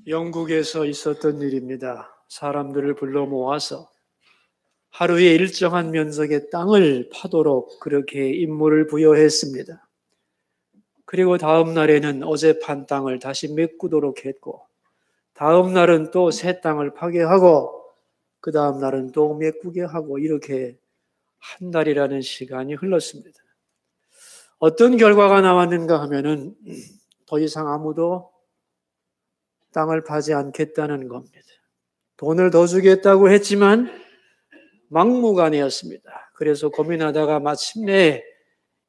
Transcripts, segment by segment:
영국에서 있었던 일입니다. 사람들을 불러 모아서 하루에 일정한 면적의 땅을 파도록 그렇게 임무를 부여했습니다. 그리고 다음 날에는 어제 판 땅을 다시 메꾸도록 했고, 다음 날은 또 새 땅을 파게 하고, 그 다음 날은 또 메꾸게 하고, 이렇게 한 달이라는 시간이 흘렀습니다. 어떤 결과가 나왔는가 하면은 더 이상 아무도 땅을 파지 않겠다는 겁니다. 돈을 더 주겠다고 했지만 막무가내였습니다. 그래서 고민하다가 마침내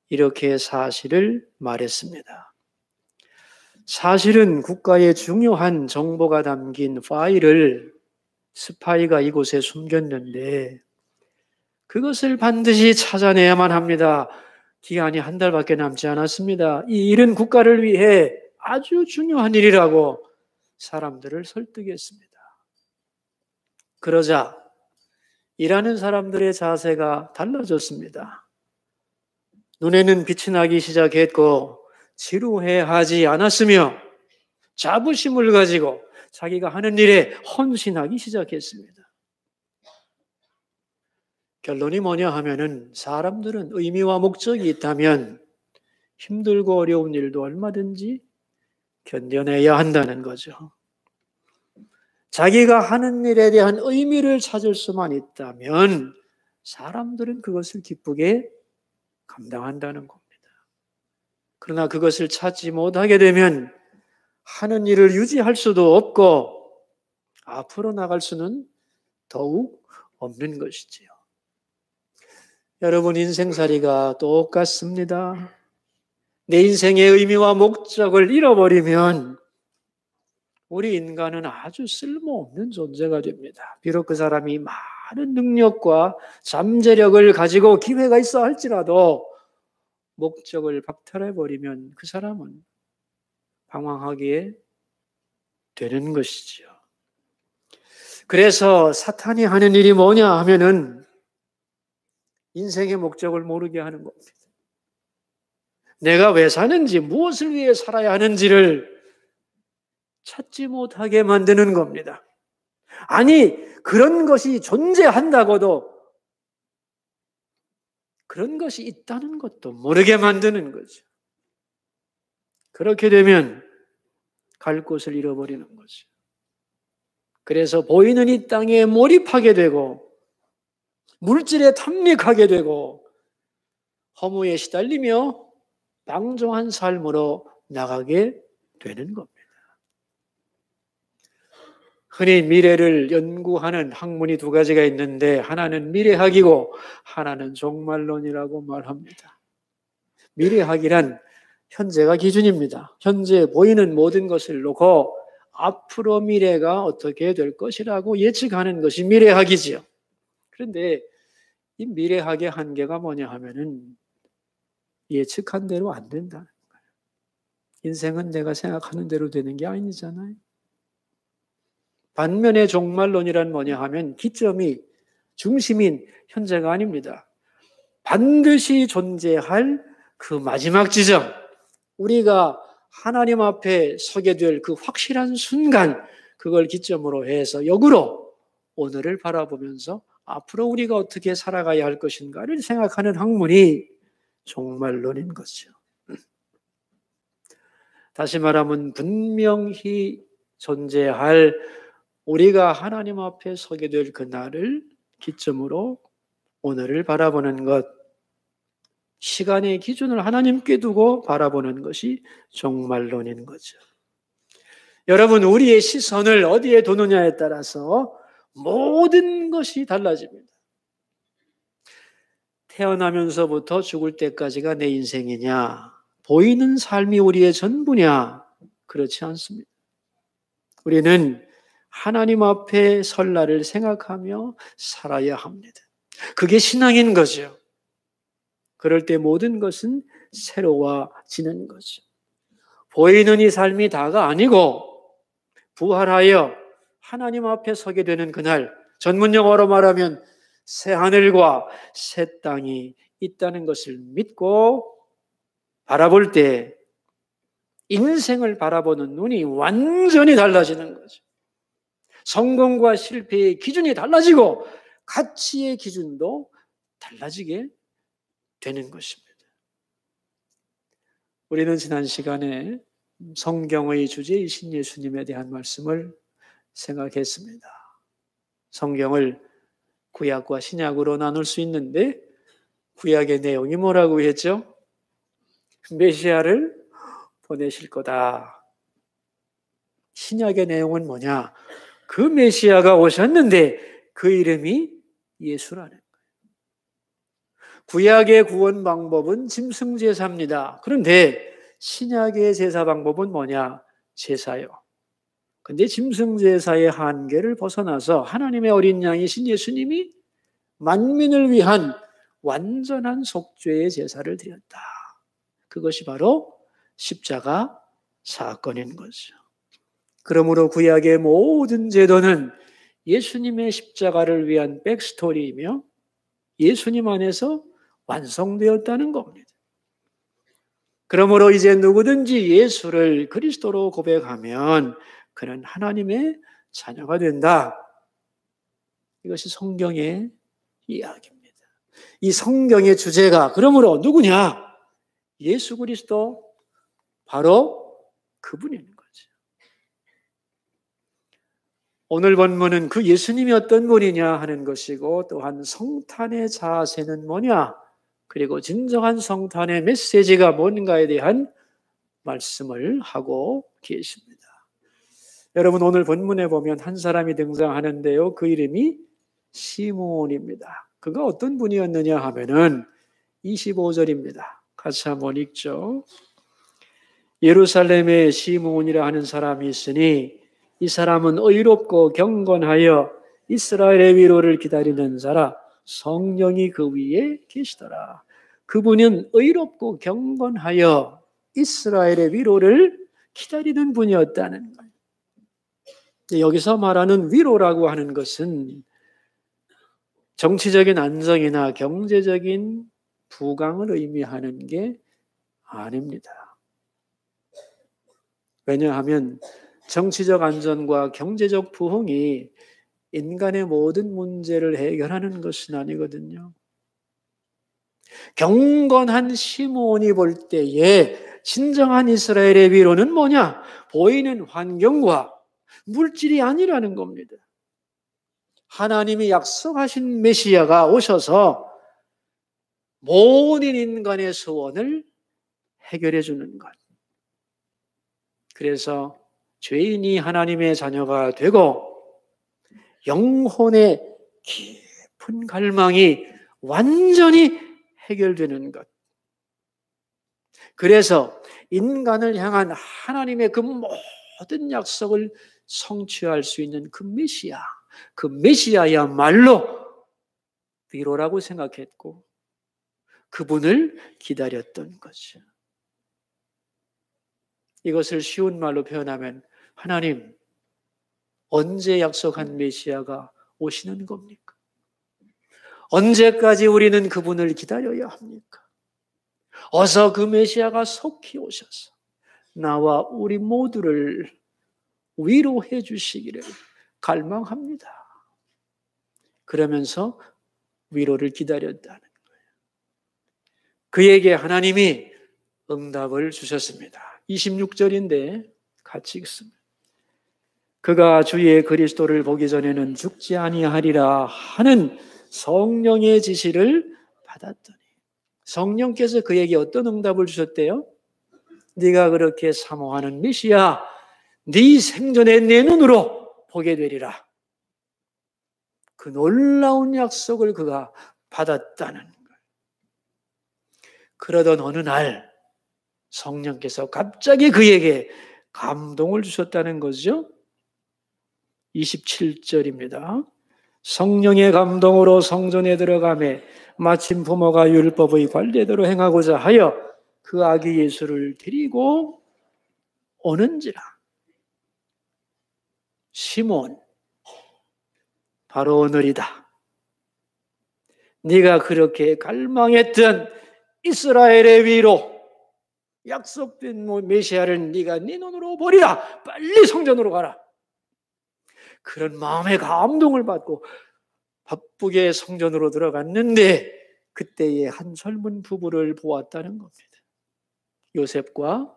이렇게 사실을 말했습니다. 사실은 국가의 중요한 정보가 담긴 파일을 스파이가 이곳에 숨겼는데 그것을 반드시 찾아내야만 합니다. 기한이 한 달밖에 남지 않았습니다. 이 일은 국가를 위해 아주 중요한 일이라고 사람들을 설득했습니다. 그러자 일하는 사람들의 자세가 달라졌습니다. 눈에는 빛이 나기 시작했고 지루해하지 않았으며 자부심을 가지고 자기가 하는 일에 헌신하기 시작했습니다. 결론이 뭐냐 하면은 사람들은 의미와 목적이 있다면 힘들고 어려운 일도 얼마든지 견뎌내야 한다는 거죠. 자기가 하는 일에 대한 의미를 찾을 수만 있다면 사람들은 그것을 기쁘게 감당한다는 겁니다. 그러나 그것을 찾지 못하게 되면 하는 일을 유지할 수도 없고 앞으로 나갈 수는 더욱 없는 것이지요. 여러분, 인생살이가 똑같습니다. 내 인생의 의미와 목적을 잃어버리면 우리 인간은 아주 쓸모없는 존재가 됩니다. 비록 그 사람이 많은 능력과 잠재력을 가지고 기회가 있어 할지라도 목적을 박탈해버리면 그 사람은 방황하게 되는 것이지요. 그래서 사탄이 하는 일이 뭐냐 하면은 인생의 목적을 모르게 하는 겁니다. 내가 왜 사는지, 무엇을 위해 살아야 하는지를 찾지 못하게 만드는 겁니다. 아니, 그런 것이 존재한다고도 그런 것이 있다는 것도 모르게 만드는 거죠. 그렇게 되면 갈 곳을 잃어버리는 거죠. 그래서 보이는 이 땅에 몰입하게 되고 물질에 탐닉하게 되고 허무에 시달리며 방종한 삶으로 나가게 되는 겁니다. 흔히 미래를 연구하는 학문이 두 가지가 있는데 하나는 미래학이고 하나는 종말론이라고 말합니다. 미래학이란 현재가 기준입니다. 현재 보이는 모든 것을 놓고 앞으로 미래가 어떻게 될 것이라고 예측하는 것이 미래학이지요. 그런데 이 미래학의 한계가 뭐냐 하면은 예측한 대로 안 된다는 거예요. 인생은 내가 생각하는 대로 되는 게 아니잖아요. 반면에 종말론이란 뭐냐 하면 기점이 중심인 현재가 아닙니다. 반드시 존재할 그 마지막 지점, 우리가 하나님 앞에 서게 될 그 확실한 순간, 그걸 기점으로 해서 역으로 오늘을 바라보면서 앞으로 우리가 어떻게 살아가야 할 것인가를 생각하는 학문이 종말론인 거죠. 다시 말하면 분명히 존재할 우리가 하나님 앞에 서게 될 그날을 기점으로 오늘을 바라보는 것, 시간의 기준을 하나님께 두고 바라보는 것이 종말론인 거죠. 여러분, 우리의 시선을 어디에 두느냐에 따라서 모든 것이 달라집니다. 태어나면서부터 죽을 때까지가 내 인생이냐, 보이는 삶이 우리의 전부냐? 그렇지 않습니다. 우리는 하나님 앞에 설 날을 생각하며 살아야 합니다. 그게 신앙인 거죠. 그럴 때 모든 것은 새로워지는 거죠. 보이는 이 삶이 다가 아니고 부활하여 하나님 앞에 서게 되는 그날, 전문 용어로 말하면 새 하늘과 새 땅이 있다는 것을 믿고 바라볼 때 인생을 바라보는 눈이 완전히 달라지는 거죠. 성공과 실패의 기준이 달라지고 가치의 기준도 달라지게 되는 것입니다. 우리는 지난 시간에 성경의 주제이신 예수님에 대한 말씀을 생각했습니다. 성경을 구약과 신약으로 나눌 수 있는데 구약의 내용이 뭐라고 했죠? 메시아를 보내실 거다. 신약의 내용은 뭐냐? 그 메시아가 오셨는데 그 이름이 예수라는 거예요. 구약의 구원 방법은 짐승제사입니다. 그런데 신약의 제사 방법은 뭐냐? 제사요. 근데 짐승제사의 한계를 벗어나서 하나님의 어린 양이신 예수님이 만민을 위한 완전한 속죄의 제사를 드렸다. 그것이 바로 십자가 사건인 거죠. 그러므로 구약의 모든 제도는 예수님의 십자가를 위한 백스토리이며 예수님 안에서 완성되었다는 겁니다. 그러므로 이제 누구든지 예수를 그리스도로 고백하면 그는 하나님의 자녀가 된다. 이것이 성경의 이야기입니다. 이 성경의 주제가 그러므로 누구냐? 예수 그리스도, 바로 그분인 거죠. 오늘 본문은 그 예수님이 어떤 분이냐 하는 것이고 또한 성탄의 자세는 뭐냐, 그리고 진정한 성탄의 메시지가 뭔가에 대한 말씀을 하고 계십니다. 여러분, 오늘 본문에 보면 한 사람이 등장하는데요. 그 이름이 시므온입니다. 그가 어떤 분이었느냐 하면은 25절입니다. 같이 한번 읽죠. 예루살렘에 시므온이라 하는 사람이 있으니 이 사람은 의롭고 경건하여 이스라엘의 위로를 기다리는 자라. 성령이 그 위에 계시더라. 그분은 의롭고 경건하여 이스라엘의 위로를 기다리는 분이었다는 거예요. 여기서 말하는 위로라고 하는 것은 정치적인 안정이나 경제적인 부강을 의미하는 게 아닙니다. 왜냐하면 정치적 안전과 경제적 부흥이 인간의 모든 문제를 해결하는 것은 아니거든요. 경건한 시므온이 볼 때에 진정한 이스라엘의 위로는 뭐냐? 보이는 환경과 물질이 아니라는 겁니다. 하나님이 약속하신 메시아가 오셔서 모든 인간의 소원을 해결해 주는 것. 그래서 죄인이 하나님의 자녀가 되고 영혼의 깊은 갈망이 완전히 해결되는 것. 그래서 인간을 향한 하나님의 그 모든 약속을 성취할 수 있는 그 메시아야말로 위로라고 생각했고 그분을 기다렸던 거죠. 이것을 쉬운 말로 표현하면 하나님, 언제 약속한 메시아가 오시는 겁니까? 언제까지 우리는 그분을 기다려야 합니까? 어서 그 메시아가 속히 오셔서 나와 우리 모두를 위로해 주시기를 갈망합니다. 그러면서 위로를 기다렸다는 거예요. 그에게 하나님이 응답을 주셨습니다. 26절인데 같이 읽습니다. 그가 주의 그리스도를 보기 전에는 죽지 아니하리라 하는 성령의 지시를 받았더니 성령께서 그에게 어떤 응답을 주셨대요? 네가 그렇게 사모하는 메시아 네 생전에 내 눈으로 보게 되리라. 그 놀라운 약속을 그가 받았다는 거예요. 그러던 어느 날 성령께서 갑자기 그에게 감동을 주셨다는 거죠. 27절입니다. 성령의 감동으로 성전에 들어가매 마침 부모가 율법의 관례대로 행하고자 하여 그 아기 예수를 데리고 오는지라. 시몬, 바로 오늘이다. 네가 그렇게 갈망했던 이스라엘의 위로, 약속된 메시아를 네가 네 눈으로 보리라. 빨리 성전으로 가라. 그런 마음의 감동을 받고 바쁘게 성전으로 들어갔는데 그때에 한 젊은 부부를 보았다는 겁니다. 요셉과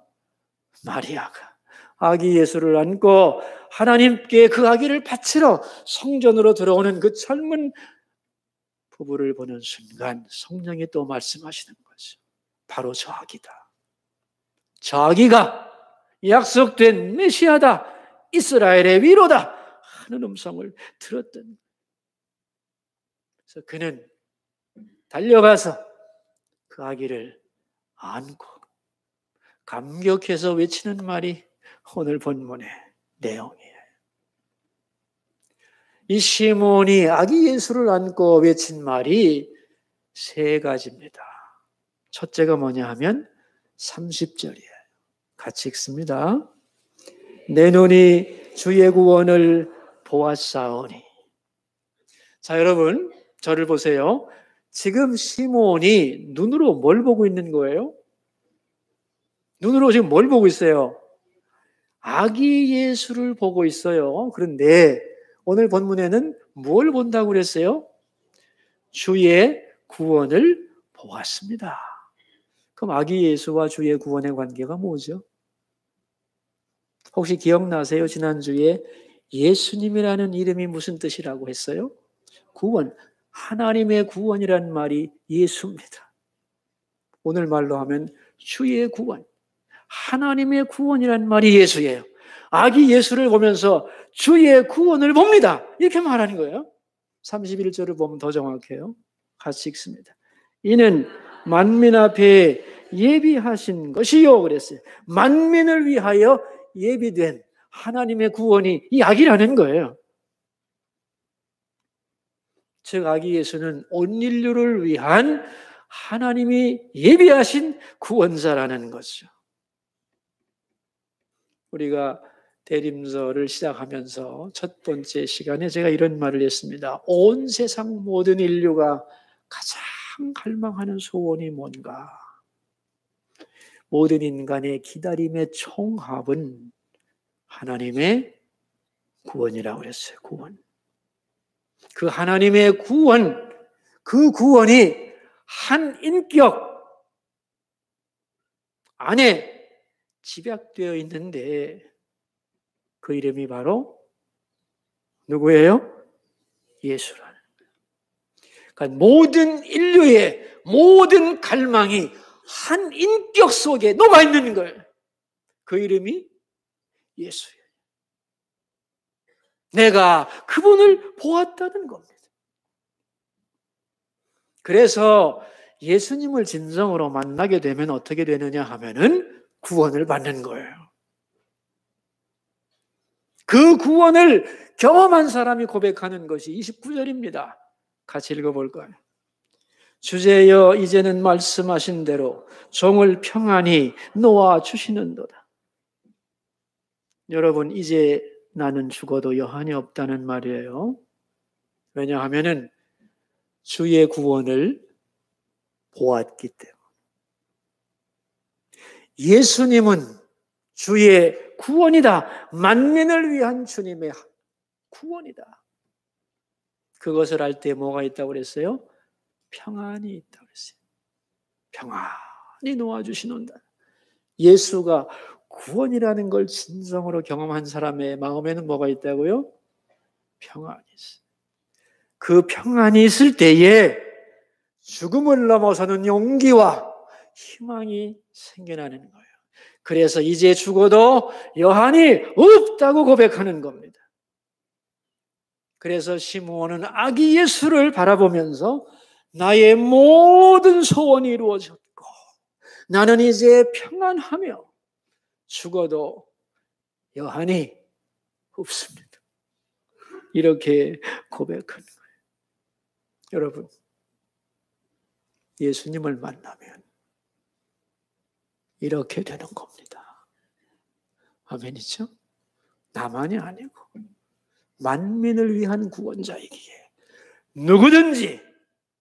마리아가 아기 예수를 안고 하나님께 그 아기를 바치러 성전으로 들어오는 그 젊은 부부를 보는 순간 성령이 또 말씀하시는 거죠. 바로 저 아기다. 저 아기가 약속된 메시아다. 이스라엘의 위로다 하는 음성을 들었던. 그래서 그는 달려가서 그 아기를 안고 감격해서 외치는 말이 오늘 본문의 내용이에요. 이 시몬이 아기 예수를 안고 외친 말이 세 가지입니다. 첫째가 뭐냐 하면 30절이에요. 같이 읽습니다. 내 눈이 주의 구원을 보았사오니. 자, 여러분 저를 보세요. 지금 시몬이 눈으로 뭘 보고 있는 거예요? 눈으로 지금 뭘 보고 있어요? 아기 예수를 보고 있어요. 그런데 오늘 본문에는 뭘 본다고 그랬어요? 주의 구원을 보았습니다. 그럼 아기 예수와 주의 구원의 관계가 뭐죠? 혹시 기억나세요? 지난주에 예수님이라는 이름이 무슨 뜻이라고 했어요? 구원. 하나님의 구원이란 말이 예수입니다. 오늘 말로 하면 주의 구원. 하나님의 구원이란 말이 예수예요. 아기 예수를 보면서 주의 구원을 봅니다. 이렇게 말하는 거예요. 31절을 보면 더 정확해요. 같이 읽습니다. 이는 만민 앞에 예비하신 것이요 그랬어요. 만민을 위하여 예비된 하나님의 구원이 이 아기라는 거예요. 즉 아기 예수는 온 인류를 위한 하나님이 예비하신 구원자라는 거죠. 우리가 대림서를 시작하면서 첫 번째 시간에 제가 이런 말을 했습니다. 온 세상 모든 인류가 가장 갈망하는 소원이 뭔가? 모든 인간의 기다림의 총합은 하나님의 구원이라고 그랬어요. 구원. 그 하나님의 구원, 그 구원이 한 인격 안에 집약되어 있는데 그 이름이 바로 누구예요? 예수라는. 그러니까 모든 인류의 모든 갈망이 한 인격 속에 녹아 있는 거예요. 그 이름이 예수예요. 내가 그분을 보았다는 겁니다. 그래서 예수님을 진정으로 만나게 되면 어떻게 되느냐 하면은 구원을 받는 거예요. 그 구원을 경험한 사람이 고백하는 것이 29절입니다. 같이 읽어볼까요? 주제여 이제는 말씀하신 대로 종을 평안히 놓아 주시는도다. 여러분 이제 나는 죽어도 여한이 없다는 말이에요. 왜냐하면은 주의 구원을 보았기 때문에. 예수님은 주의 구원이다. 만민을 위한 주님의 구원이다. 그것을 알 때 뭐가 있다고 그랬어요? 평안이 있다고 그랬어요. 평안히 놓아주시는다. 예수가 구원이라는 걸 진정으로 경험한 사람의 마음에는 뭐가 있다고요? 평안이 있어요. 그 평안이 있을 때에 죽음을 넘어서는 용기와 희망이 생겨나는 거예요. 그래서 이제 죽어도 여한이 없다고 고백하는 겁니다. 그래서 시므온은 아기 예수를 바라보면서 나의 모든 소원이 이루어졌고 나는 이제 평안하며 죽어도 여한이 없습니다. 이렇게 고백하는 거예요. 여러분, 예수님을 만나면 이렇게 되는 겁니다. 아멘이죠? 나만이 아니고 만민을 위한 구원자이기에 누구든지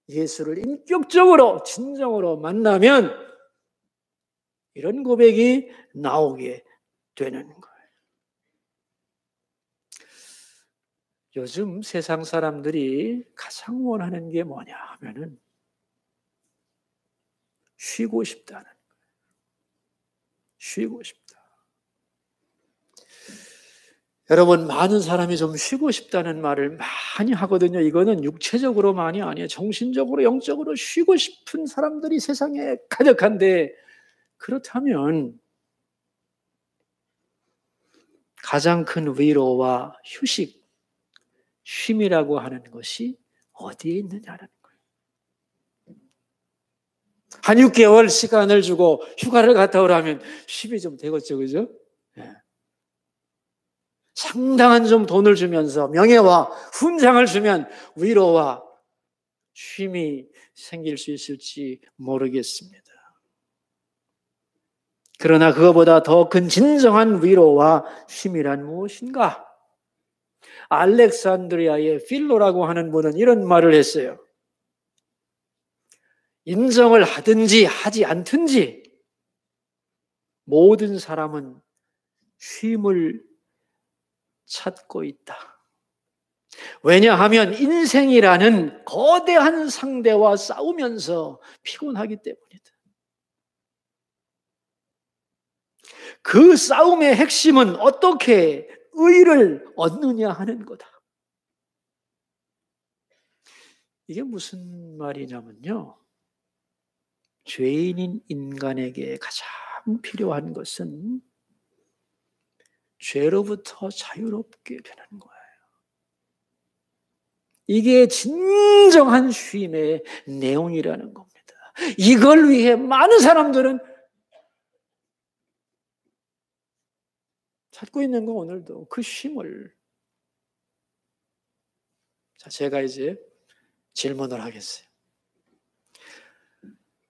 예수를 인격적으로 진정으로 만나면 이런 고백이 나오게 되는 거예요. 요즘 세상 사람들이 가장 원하는 게 뭐냐 하면은 쉬고 싶다는 거예요. 쉬고 싶다. 여러분, 많은 사람이 좀 쉬고 싶다는 말을 많이 하거든요. 이거는 육체적으로만이 아니에요. 정신적으로, 영적으로 쉬고 싶은 사람들이 세상에 가득한데, 그렇다면 가장 큰 위로와 휴식, 쉼이라고 하는 것이 어디에 있느냐는 거예요. 한 6개월 시간을 주고 휴가를 갔다 오라면 쉼이 좀 되겠죠, 그죠? 네. 상당한 좀 돈을 주면서 명예와 훈장을 주면 위로와 쉼이 생길 수 있을지 모르겠습니다. 그러나 그거보다 더 큰 진정한 위로와 쉼이란 무엇인가? 알렉산드리아의 필로라고 하는 분은 이런 말을 했어요. 인정을 하든지 하지 않든지 모든 사람은 쉼을 찾고 있다. 왜냐하면 인생이라는 거대한 상대와 싸우면서 피곤하기 때문이다. 그 싸움의 핵심은 어떻게 의를 얻느냐 하는 거다. 이게 무슨 말이냐면요. 죄인인 인간에게 가장 필요한 것은 죄로부터 자유롭게 되는 거예요. 이게 진정한 쉼의 내용이라는 겁니다. 이걸 위해 많은 사람들은 찾고 있는 거 오늘도 그 쉼을. 자, 제가 이제 질문을 하겠어요.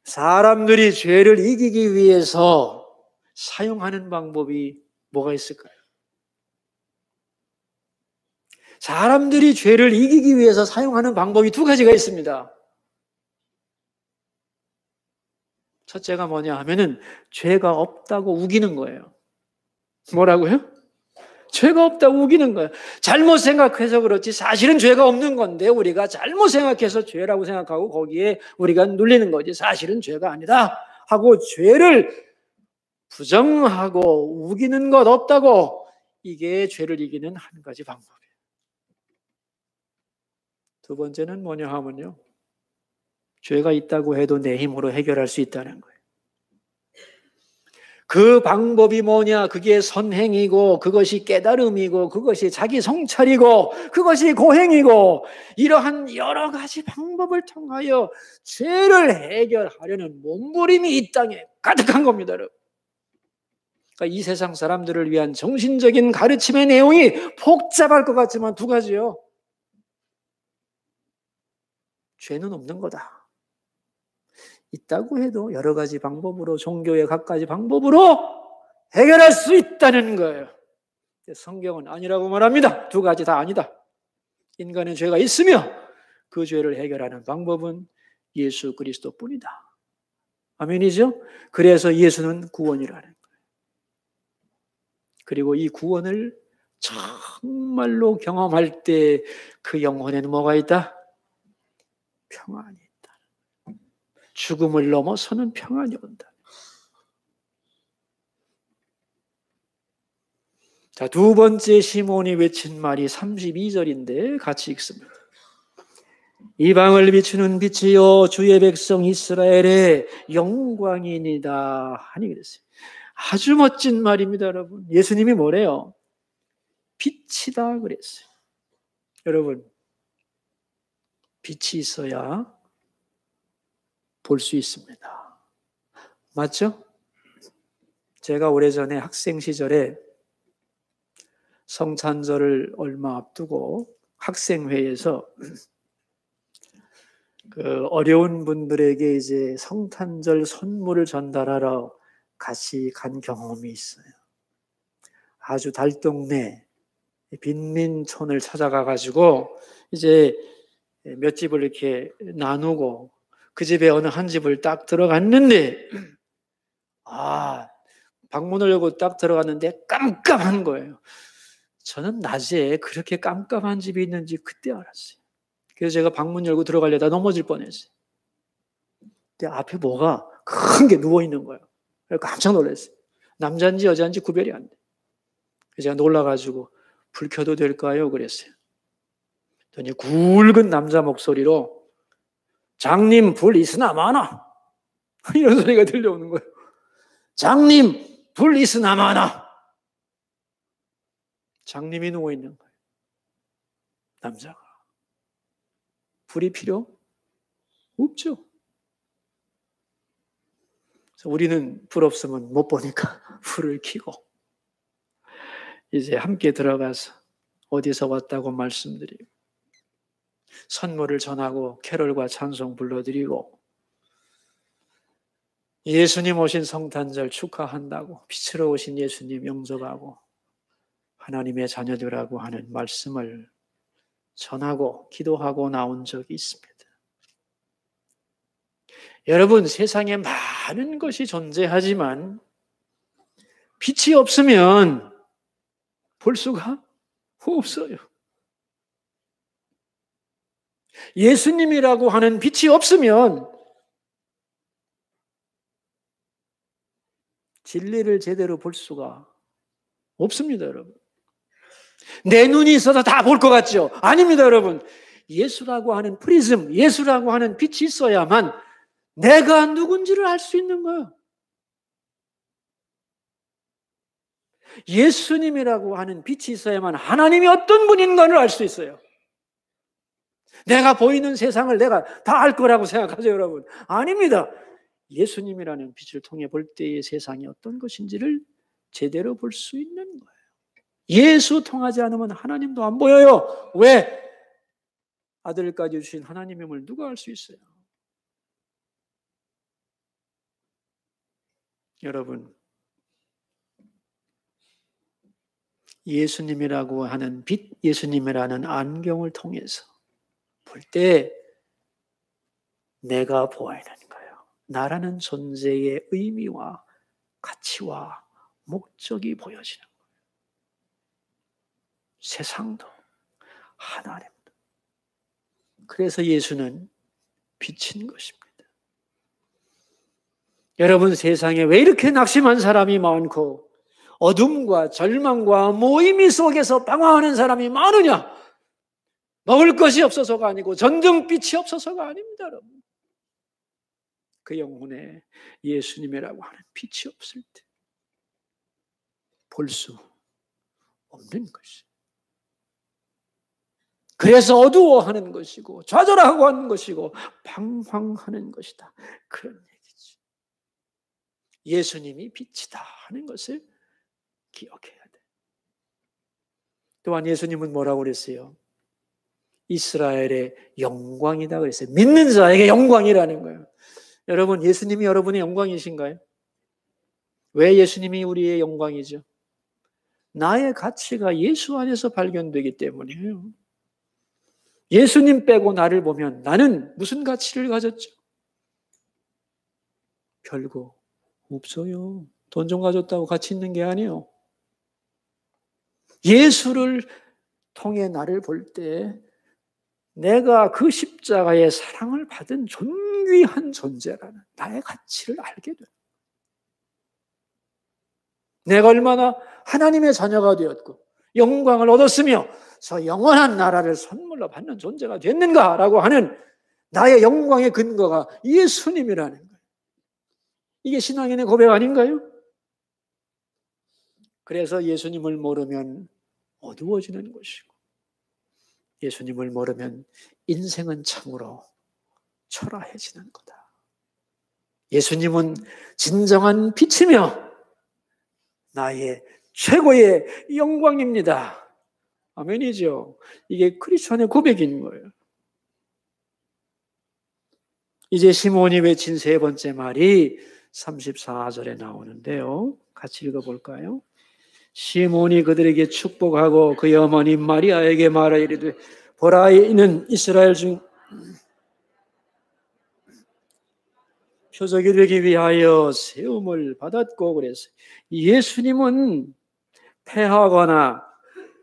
사람들이 죄를 이기기 위해서 사용하는 방법이 뭐가 있을까요? 사람들이 죄를 이기기 위해서 사용하는 방법이 두 가지가 있습니다. 첫째가 뭐냐 하면은 죄가 없다고 우기는 거예요. 뭐라고요? 죄가 없다고 우기는 거예요. 잘못 생각해서 그렇지 사실은 죄가 없는 건데 우리가 잘못 생각해서 죄라고 생각하고 거기에 우리가 눌리는 거지 사실은 죄가 아니다 하고 죄를 부정하고 우기는 것 없다고, 이게 죄를 이기는 한 가지 방법이에요. 두 번째는 뭐냐 하면요, 죄가 있다고 해도 내 힘으로 해결할 수 있다는 거예요. 그 방법이 뭐냐? 그게 선행이고 그것이 깨달음이고 그것이 자기 성찰이고 그것이 고행이고, 이러한 여러 가지 방법을 통하여 죄를 해결하려는 몸부림이 이 땅에 가득한 겁니다. 여러분. 그러니까 이 세상 사람들을 위한 정신적인 가르침의 내용이 복잡할 것 같지만 두 가지요. 죄는 없는 거다. 있다고 해도 여러 가지 방법으로, 종교의 각가지 방법으로 해결할 수 있다는 거예요. 성경은 아니라고 말합니다. 두 가지 다 아니다. 인간의 죄가 있으며 그 죄를 해결하는 방법은 예수 그리스도뿐이다. 아멘이죠? 그래서 예수는 구원이라는 거예요. 그리고 이 구원을 정말로 경험할 때 그 영혼에는 뭐가 있다? 평안이 있다. 죽음을 넘어서는 평안이 온다. 자, 두 번째 시몬이 외친 말이 32절인데 같이 읽습니다. 이방을 비추는 빛이요 주의 백성 이스라엘의 영광이니이다 하니 그랬어요. 아주 멋진 말입니다, 여러분. 예수님이 뭐래요? 빛이다 그랬어요. 여러분, 빛이 있어야 볼 수 있습니다. 맞죠? 제가 오래전에 학생 시절에 성찬절을 얼마 앞두고 학생회에서 그 어려운 분들에게 이제 성탄절 선물을 전달하러 같이 간 경험이 있어요. 아주 달동네 빈민촌을 찾아가 가지고 이제 몇 집을 이렇게 나누고 그 집에 어느 한 집을 딱 들어갔는데 방문을 열고 딱 들어갔는데 깜깜한 거예요. 저는 낮에 그렇게 깜깜한 집이 있는지 그때 알았어요. 그래서 제가 방문 열고 들어가려다 넘어질 뻔했어요. 근데 앞에 뭐가 큰 게 누워있는 거예요. 그래서 깜짝 놀랐어요. 남자인지 여자인지 구별이 안 돼. 그래서 제가 놀라가지고 불 켜도 될까요? 그랬어요. 그랬더니 굵은 남자 목소리로 장님 불 있으나 마나 이런 소리가 들려오는 거예요. 장님 불 있으나 마나. 장님이 누워있는 거예요. 남자가. 불이 필요 없죠. 그래서 우리는 불 없으면 못 보니까 불을 켜고 이제 함께 들어가서 어디서 왔다고 말씀드리고 선물을 전하고 캐롤과 찬송 불러드리고 예수님 오신 성탄절 축하한다고 빛으로 오신 예수님 영접하고 하나님의 자녀들하고 하는 말씀을 전하고 기도하고 나온 적이 있습니다. 여러분, 세상에 많은 것이 존재하지만 빛이 없으면 볼 수가 없어요. 예수님이라고 하는 빛이 없으면 진리를 제대로 볼 수가 없습니다, 여러분. 내 눈이 있어서 다 볼 것 같죠? 아닙니다, 여러분. 예수라고 하는 프리즘, 예수라고 하는 빛이 있어야만 내가 누군지를 알 수 있는 거예요. 예수님이라고 하는 빛이 있어야만 하나님이 어떤 분인가를 알 수 있어요. 내가 보이는 세상을 내가 다 알 거라고 생각하세요, 여러분. 아닙니다. 예수님이라는 빛을 통해 볼 때의 세상이 어떤 것인지를 제대로 볼 수 있는 거예요. 예수 통하지 않으면 하나님도 안 보여요. 왜? 아들까지 주신 하나님임을 누가 알 수 있어요? 여러분, 예수님이라고 하는 빛, 예수님이라는 안경을 통해서 볼 때 내가 보이는 거예요. 나라는 존재의 의미와 가치와 목적이 보여지는 거예요. 세상도 하나님도. 그래서 예수는 빛인 것입니다. 여러분, 세상에 왜 이렇게 낙심한 사람이 많고 어둠과 절망과 모임이 속에서 방황하는 사람이 많으냐? 먹을 것이 없어서가 아니고 전등빛이 없어서가 아닙니다, 여러분. 그 영혼에 예수님이라고 하는 빛이 없을 때 볼 수 없는 것이. 그래서 어두워하는 것이고 좌절하고 하는 것이고 방황하는 것이다. 그런 얘기지. 예수님이 빛이다 하는 것을 기억해야 돼. 또한 예수님은 뭐라고 그랬어요? 이스라엘의 영광이다 그랬어요. 믿는 자에게 영광이라는 거예요. 여러분, 예수님이 여러분의 영광이신가요? 왜 예수님이 우리의 영광이죠? 나의 가치가 예수 안에서 발견되기 때문이에요. 예수님 빼고 나를 보면 나는 무슨 가치를 가졌죠? 별거 없어요. 돈 좀 가졌다고 가치 있는 게 아니에요. 예수를 통해 나를 볼 때 내가 그 십자가의 사랑을 받은 존귀한 존재라는 나의 가치를 알게 돼요. 내가 얼마나 하나님의 자녀가 되었고 영광을 얻었으며 저 영원한 나라를 선물로 받는 존재가 됐는가라고 하는 나의 영광의 근거가 예수님이라는 거예요. 이게 신앙인의 고백 아닌가요? 그래서 예수님을 모르면 어두워지는 것이고 예수님을 모르면 인생은 참으로 초라해지는 거다. 예수님은 진정한 빛이며 나의 최고의 영광입니다. 아멘이죠. 이게 크리스천의 고백인 거예요. 이제 시몬이 외친 세 번째 말이 34절에 나오는데요. 같이 읽어볼까요? 시몬이 그들에게 축복하고 그의 어머니 마리아에게 말하이르되 보라, 이는 이스라엘 중 표적이 되기 위하여 세움을 받았고 그랬어요. 예수님은 패하거나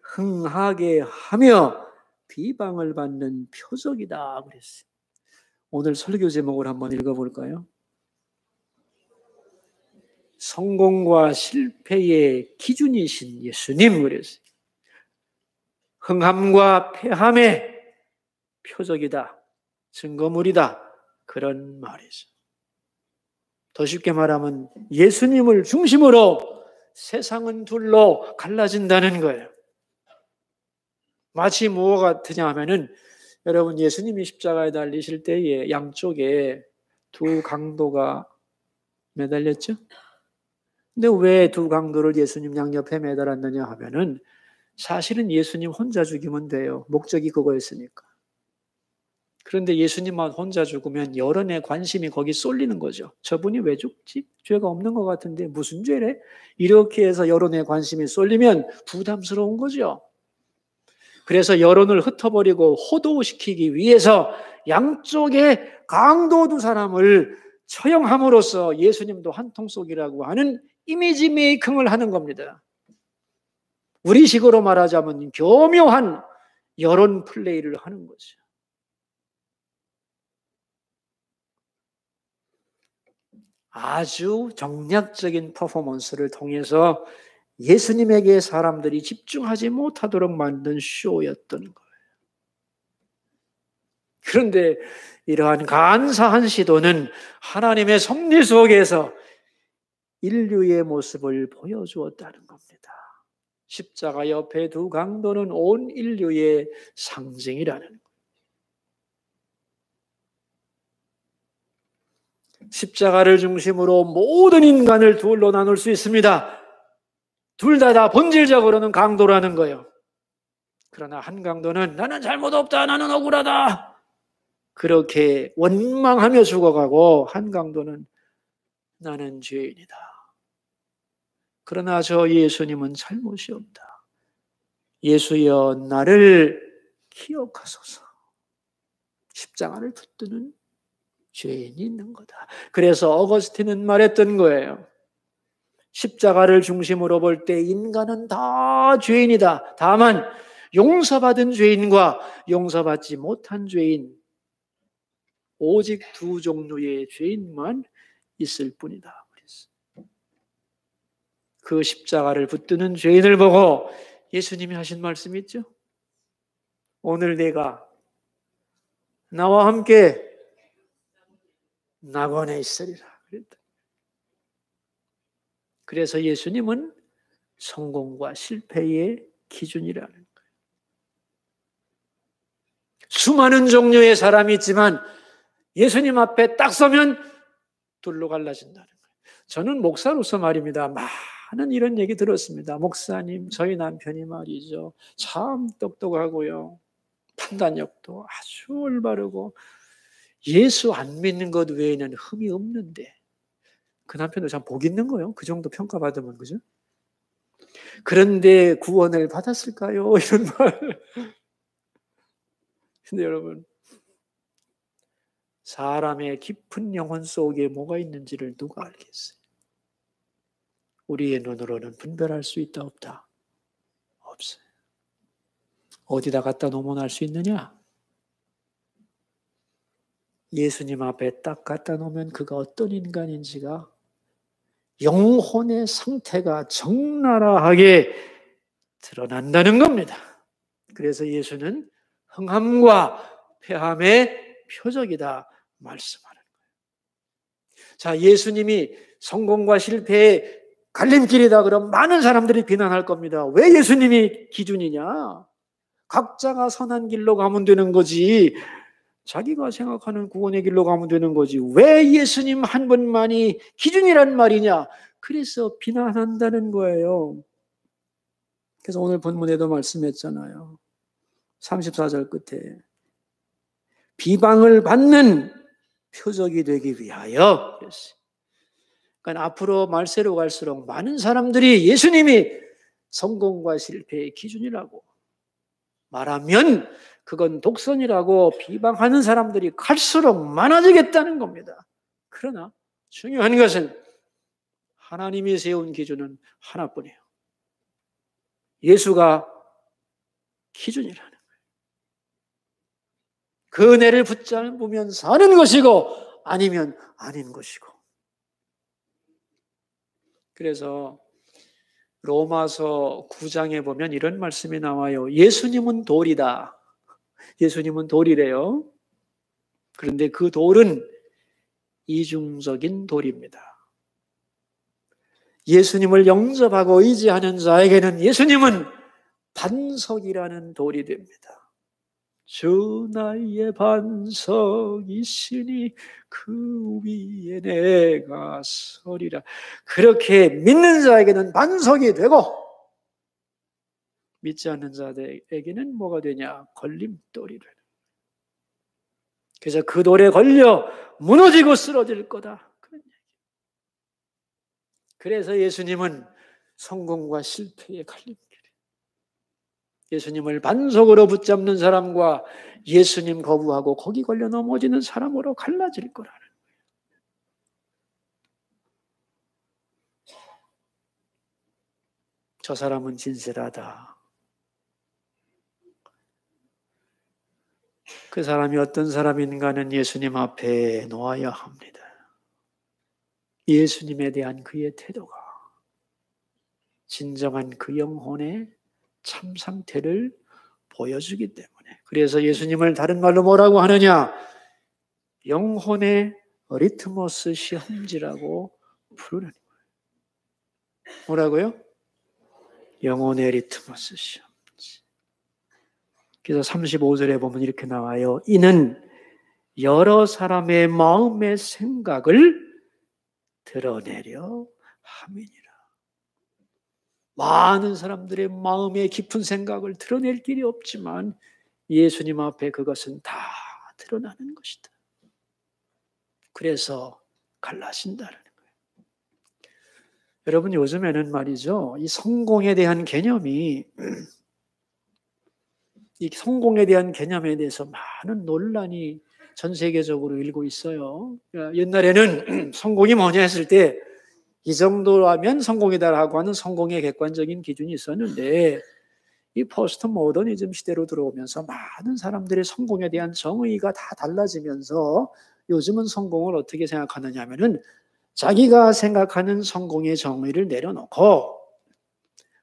흥하게 하며 비방을 받는 표적이다 그랬어요. 오늘 설교 제목을 한번 읽어볼까요? 성공과 실패의 기준이신 예수님 그랬어요. 흥함과 패함의 표적이다, 증거물이다, 그런 말이죠. 더 쉽게 말하면 예수님을 중심으로 세상은 둘로 갈라진다는 거예요. 마치 무엇 같으냐 하면은 여러분 예수님이 십자가에 달리실 때에 양쪽에 두 강도가 매달렸죠? 근데 왜 두 강도를 예수님 양옆에 매달았느냐 하면은 사실은 예수님 혼자 죽이면 돼요. 목적이 그거였으니까. 그런데 예수님만 혼자 죽으면 여론의 관심이 거기 쏠리는 거죠. 저분이 왜 죽지? 죄가 없는 것 같은데 무슨 죄래? 이렇게 해서 여론의 관심이 쏠리면 부담스러운 거죠. 그래서 여론을 흩어버리고 호도시키기 위해서 양쪽에 강도 두 사람을 처형함으로써 예수님도 한통속이라고 하는 이미지 메이킹을 하는 겁니다. 우리식으로 말하자면 교묘한 여론 플레이를 하는 거죠. 아주 정략적인 퍼포먼스를 통해서 예수님에게 사람들이 집중하지 못하도록 만든 쇼였던 거예요. 그런데 이러한 간사한 시도는 하나님의 섭리 속에서 인류의 모습을 보여주었다는 겁니다. 십자가 옆에 두 강도는 온 인류의 상징이라는 거예요. 십자가를 중심으로 모든 인간을 둘로 나눌 수 있습니다. 둘 다 본질적으로는 강도라는 거예요. 그러나 한 강도는 나는 잘못 없다, 나는 억울하다, 그렇게 원망하며 죽어가고, 한 강도는 나는 죄인이다, 그러나 저 예수님은 잘못이 없다, 예수여 나를 기억하소서, 십자가를 붙드는 죄인이 있는 거다. 그래서 어거스틴은 말했던 거예요. 십자가를 중심으로 볼 때 인간은 다 죄인이다. 다만 용서받은 죄인과 용서받지 못한 죄인, 오직 두 종류의 죄인만 있을 뿐이다. 그 십자가를 붙드는 죄인을 보고 예수님이 하신 말씀이 있죠. 오늘 내가 나와 함께 낙원에 있으리라 그랬다. 그래서 예수님은 성공과 실패의 기준이라는 거예요. 수많은 종류의 사람이 있지만 예수님 앞에 딱 서면 둘로 갈라진다는 거예요. 저는 목사로서 말입니다. 많은 이런 얘기 들었습니다. 목사님, 저희 남편이 말이죠, 참 똑똑하고요, 판단력도 아주 올바르고 예수 안 믿는 것 외에는 흠이 없는데, 그 남편도 참 복 있는 거예요. 그 정도 평가받으면, 그죠? 그런데 구원을 받았을까요? 이런 말. 근데 여러분, 사람의 깊은 영혼 속에 뭐가 있는지를 누가 알겠어요? 우리의 눈으로는 분별할 수 있다, 없다? 없어요. 어디다 갖다 놓으면 알 수 있느냐? 예수님 앞에 딱 갖다 놓으면 그가 어떤 인간인지가, 영혼의 상태가 적나라하게 드러난다는 겁니다. 그래서 예수는 흥함과 패함의 표적이다 말씀하는 거예요. 자, 예수님이 성공과 실패의 갈림길이다 그럼 많은 사람들이 비난할 겁니다. 왜 예수님이 기준이냐? 각자가 선한 길로 가면 되는 거지, 자기가 생각하는 구원의 길로 가면 되는 거지, 왜 예수님 한 분만이 기준이란 말이냐? 그래서 비난한다는 거예요. 그래서 오늘 본문에도 말씀했잖아요. 34절 끝에 비방을 받는 표적이 되기 위하여 그랬어요. 그러니까 앞으로 말세로 갈수록 많은 사람들이 예수님이 성공과 실패의 기준이라고 말하면 그건 독선이라고 비방하는 사람들이 갈수록 많아지겠다는 겁니다. 그러나 중요한 것은 하나님이 세운 기준은 하나뿐이에요. 예수가 기준이라는 거예요. 그 은혜를 붙잡으면 사는 것이고 아니면 아닌 것이고. 그래서 로마서 9장에 보면 이런 말씀이 나와요. 예수님은 돌이다. 예수님은 돌이래요. 그런데 그 돌은 이중적인 돌입니다. 예수님을 영접하고 의지하는 자에게는 예수님은 반석이라는 돌이 됩니다. 주 나의 반석이시니 그 위에 내가 서리라. 그렇게 믿는 자에게는 반석이 되고 믿지 않는 자에게는 뭐가 되냐? 걸림돌이 되는. 그래서 그 돌에 걸려 무너지고 쓰러질 거다. 그런 얘기. 그래서 예수님은 성공과 실패의 갈림길. 예수님을 반석으로 붙잡는 사람과 예수님 거부하고 거기 걸려 넘어지는 사람으로 갈라질 거라는 거예요. 저 사람은 진실하다. 그 사람이 어떤 사람인가는 예수님 앞에 놓아야 합니다. 예수님에 대한 그의 태도가 진정한 그 영혼의 참 상태를 보여주기 때문에. 그래서 예수님을 다른 말로 뭐라고 하느냐? 영혼의 리트머스 시험지라고 부르는 거예요. 뭐라고요? 영혼의 리트머스 시험지. 그래서 35절에 보면 이렇게 나와요. 이는 여러 사람의 마음의 생각을 드러내려 함이니라. 많은 사람들의 마음의 깊은 생각을 드러낼 길이 없지만 예수님 앞에 그것은 다 드러나는 것이다. 그래서 갈라진다는 거예요. 여러분, 요즘에는 말이죠, 이 성공에 대한 개념에 대해서 많은 논란이 전 세계적으로 일고 있어요. 옛날에는 성공이 뭐냐 했을 때 이 정도라면 성공이다라고 하는 성공의 객관적인 기준이 있었는데 이 포스트 모더니즘 시대로 들어오면서 많은 사람들의 성공에 대한 정의가 다 달라지면서 요즘은 성공을 어떻게 생각하느냐 하면은 자기가 생각하는 성공의 정의를 내려놓고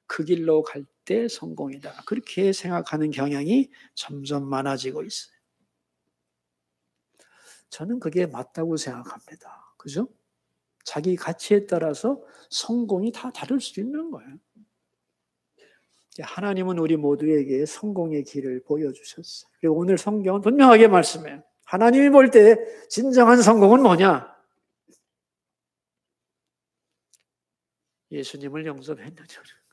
그 길로 갈 때 성공이다. 그렇게 생각하는 경향이 점점 많아지고 있어요. 저는 그게 맞다고 생각합니다. 그죠? 자기 가치에 따라서 성공이 다 다를 수 있는 거예요. 하나님은 우리 모두에게 성공의 길을 보여주셨어요. 그리고 오늘 성경은 분명하게 말씀해요. 하나님이 볼 때 진정한 성공은 뭐냐? 예수님을 영접했느냐는 거예요.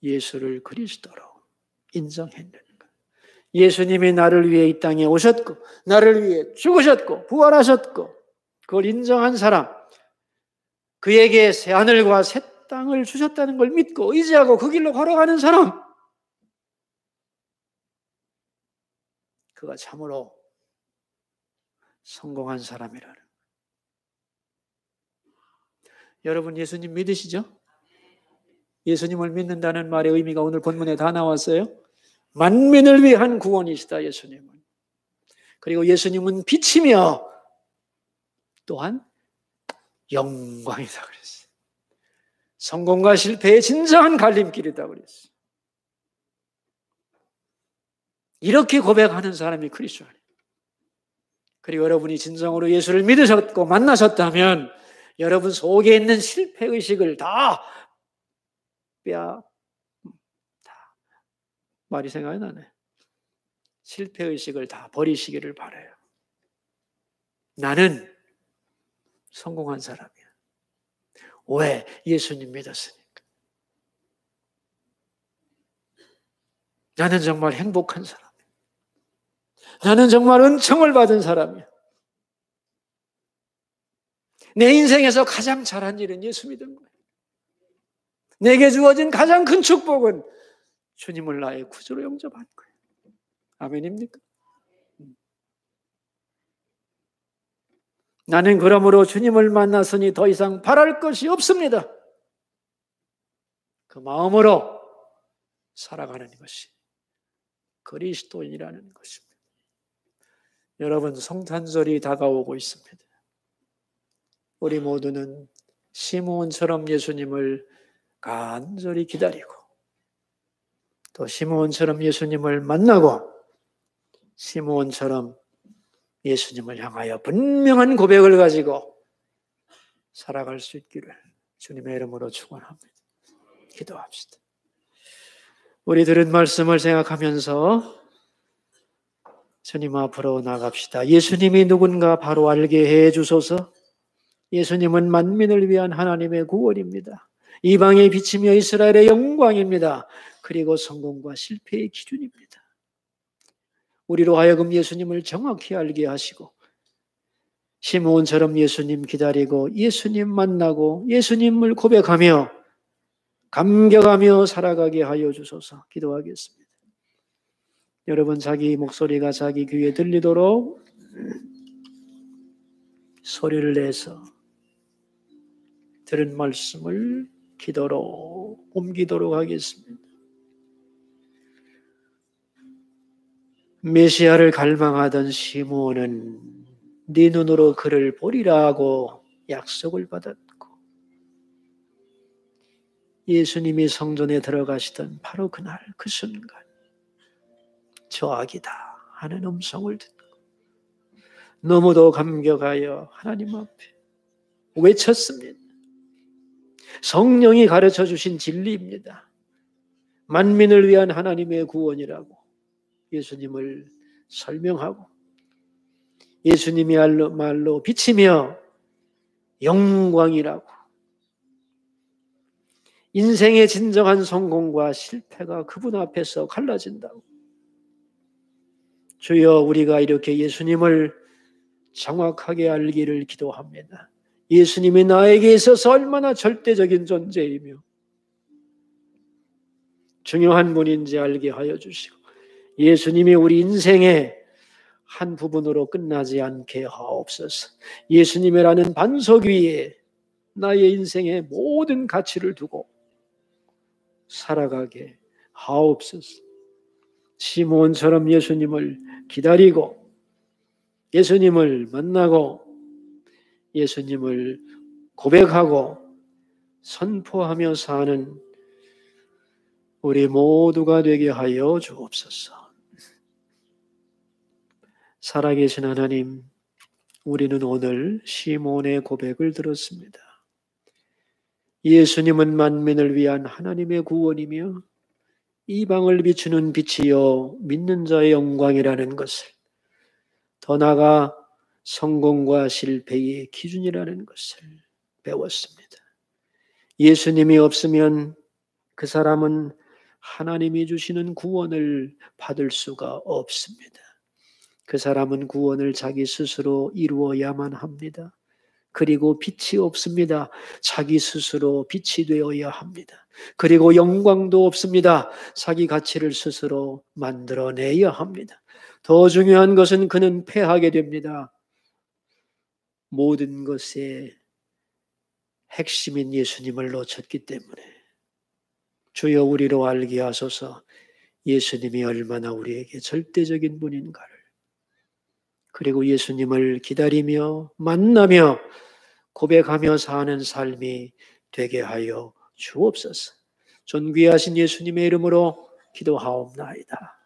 예수를 그리스도로 인정했느냐. 예수님이 나를 위해 이 땅에 오셨고 나를 위해 죽으셨고 부활하셨고 그걸 인정한 사람, 그에게 새 하늘과 새 땅을 주셨다는 걸 믿고 의지하고 그 길로 걸어가는 사람, 그가 참으로 성공한 사람이라는. 여러분, 예수님 믿으시죠? 예수님을 믿는다는 말의 의미가 오늘 본문에 다 나왔어요. 만민을 위한 구원이시다, 예수님은. 그리고 예수님은 빛이며 또한 영광이다 그랬어요. 성공과 실패의 진정한 갈림길이다 그랬어요. 이렇게 고백하는 사람이 그리스도예요. 그리고 여러분이 진정으로 예수를 믿으셨고 만나셨다면 여러분 속에 있는 실패의식을 다 말이 생각이 나네. 실패의식을 다 버리시기를 바라요. 나는 성공한 사람이야. 왜? 예수님 믿었으니까. 나는 정말 행복한 사람이야. 나는 정말 은총을 받은 사람이야. 내 인생에서 가장 잘한 일은 예수 믿은 거야. 내게 주어진 가장 큰 축복은 주님을 나의 구주로 영접한 거예요. 아멘입니까? 나는 그러므로 주님을 만났으니 더 이상 바랄 것이 없습니다. 그 마음으로 살아가는 것이 그리스도인이라는 것입니다. 여러분, 성탄절이 다가오고 있습니다. 우리 모두는 시므온처럼 예수님을 간절히 기다리고 또 시므온처럼 예수님을 만나고 시므온처럼 예수님을 향하여 분명한 고백을 가지고 살아갈 수 있기를 주님의 이름으로 축원합니다. 기도합시다. 우리 들은 말씀을 생각하면서 주님 앞으로 나갑시다. 예수님이 누군가 바로 알게 해 주소서. 예수님은 만민을 위한 하나님의 구원입니다. 이방의 빛이며 이스라엘의 영광입니다. 그리고 성공과 실패의 기준입니다. 우리로 하여금 예수님을 정확히 알게 하시고 시므온처럼 예수님 기다리고 예수님 만나고 예수님을 고백하며 감격하며 살아가게 하여 주소서. 기도하겠습니다. 여러분, 자기 목소리가 자기 귀에 들리도록 소리를 내서 들은 말씀을 기도로 옮기도록 하겠습니다. 메시아를 갈망하던 시므온은 네 눈으로 그를 보리라고 약속을 받았고 예수님이 성전에 들어가시던 바로 그날 그 순간 저 아기다 하는 음성을 듣고 너무도 감격하여 하나님 앞에 외쳤습니다. 성령이 가르쳐 주신 진리입니다. 만민을 위한 하나님의 구원이라고 예수님을 설명하고 예수님이 말로 빛이며 영광이라고 인생의 진정한 성공과 실패가 그분 앞에서 갈라진다고 주여 우리가 이렇게 예수님을 정확하게 알기를 기도합니다. 예수님이 나에게 있어서 얼마나 절대적인 존재이며 중요한 분인지 알게 하여 주시고 예수님이 우리 인생의 한 부분으로 끝나지 않게 하옵소서. 예수님이라는 반석 위에 나의 인생의 모든 가치를 두고 살아가게 하옵소서. 시므온처럼 예수님을 기다리고 예수님을 만나고 예수님을 고백하고 선포하며 사는 우리 모두가 되게 하여 주옵소서. 살아계신 하나님, 우리는 오늘 시므온의 고백을 들었습니다. 예수님은 만민을 위한 하나님의 구원이며 이방을 비추는 빛이요 믿는 자의 영광이라는 것을, 더 나아가 성공과 실패의 기준이라는 것을 배웠습니다. 예수님이 없으면 그 사람은 하나님이 주시는 구원을 받을 수가 없습니다. 그 사람은 구원을 자기 스스로 이루어야만 합니다. 그리고 빛이 없습니다. 자기 스스로 빛이 되어야 합니다. 그리고 영광도 없습니다. 자기 가치를 스스로 만들어내야 합니다. 더 중요한 것은 그는 패하게 됩니다. 모든 것의 핵심인 예수님을 놓쳤기 때문에 주여 우리로 알게 하소서. 예수님이 얼마나 우리에게 절대적인 분인가를, 그리고 예수님을 기다리며 만나며 고백하며 사는 삶이 되게 하여 주옵소서. 존귀하신 예수님의 이름으로 기도하옵나이다.